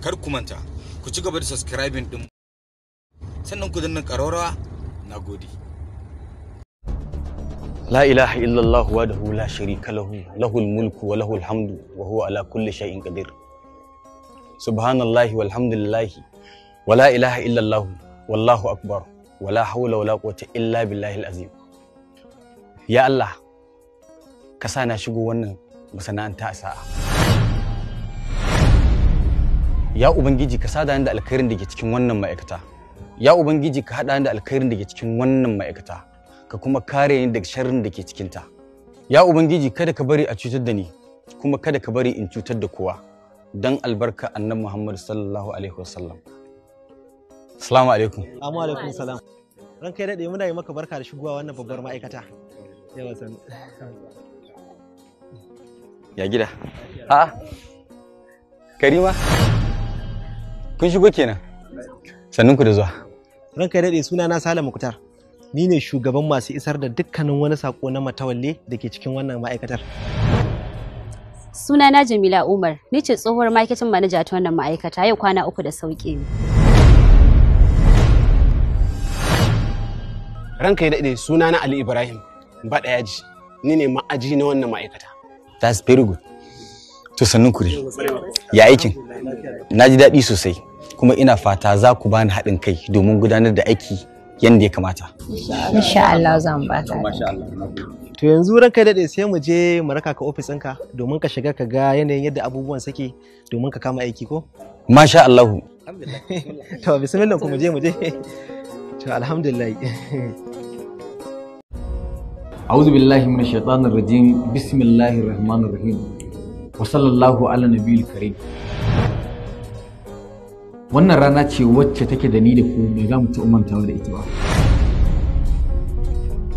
kar ku manta ku ci gaba da subscribing din sannan ku danna ƙararrawa. Nagode. La ilaha illallah wahdahu la sharika lahu lahul mulku wa lahul hamdu wa huwa ala kulli shay'in qadir. Subhanallahi walhamdulillahi wa la ilaha illallah wallahu akbar wa la hawla wa la quwwata illa billahil azim. Ya Allah, ka sa na shigo wannan masana'anta a sa'a. Ya Ubangiji, ka sada ni da alkhairin da ke cikin wannan ma'aikata. Ya Ubangiji, ka haɗa ni da alkhairin da ke cikin wannan ma'aikata, ka kuma kare ni daga sharrin da ke cikinta. Ya Ubangiji, kada ka bari a cutar da ni, kuma kada ka bari in cutar da kowa, don albarka annabi Muhammad sallallahu alaihi wasallam. Assalamu alaikum. Amma alaikum salam. Ranka ya daɗe, muna yi maka barka da shigowa wannan babbar ma'aikata. Yawa san. Ya gida. A'a. Karima. Kun shigo kenan. Sannunku da zuwa. Ranka ya daɗe, suna na Sale Muktar. Ni ne shugaban masu isar da dukkanin wani sako na Matawalle da ke cikin wannan ma'aikatar. Suna na Jamila Umar, ni ce tsohuwar marketing manager ta wannan ma'aikata, yau kwana 3 da sauke ni. Ranka ya daɗe, suna na Ali Ibrahim Baɗayaji, ni ne ma'aji na wannan ma'aikata. That's very good. To sannunku dai. Ya aikin? Na ji daɗi sosai, kuma ina fata za ku bani haɗin kai domin gudanar da aiki yadda ya kamata. Insha Allah zan ba ta. To yanzu ranka ya daɗe, sai mu je mu raka ka ofis ɗinka domin ka shiga ka ga yanayin yadda abubuwan suke domin ka kama aiki ko? Masha Allah. To bismillah ku mu je. To alhamdulillah. أعوذ بالله من الشيطان الرجيم بسم الله الرحمن الرحيم وصلى الله على النبي الكريم. wannan rana ce wacce take da ni da ku ba za mu ci umantawa da ita ba,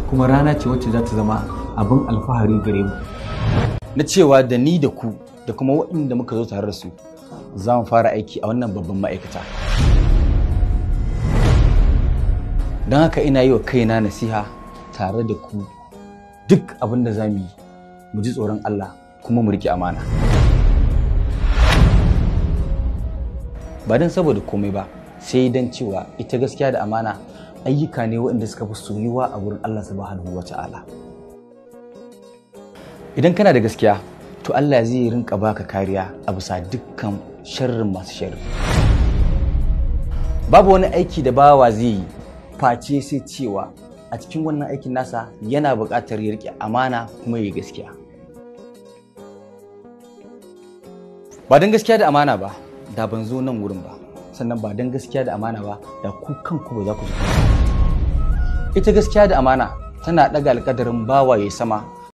kuma rana ce wacce za ta zama abin alfahari gare mu, Na cewa da ni da ku da kuma waɗanda muka zo tare da su za mu fara aiki a wannan babban ma'aikata. Don haka ina yi wa kaina nasiha tare da ku, duk abin da za mu yi mu ji tsoron Allah kuma mu riƙe amana. Ba don saboda komai ba, sai don cewa ita gaskiya da amana ayyuka ne waɗanda suka fi soyuwa a wurin Allah subhanahu wa ta'ala. Idan kana da gaskiya, to Allah zai rinka baka kariya a bisa dukkan sharrin masu sharri. Babu wani aiki da bawa zai yi face sai cewa a cikin wannan aikin nasa yana buƙatar ya riƙe amana kuma ya gaskiya. Ba don gaskiya da amana ba, da ban zo nan wurin ba, sannan ba don gaskiya da amana ba, da ku kanku ba za ku zo. Ita gaskiya da amana tana ɗaga alƙadarin bawa ya sama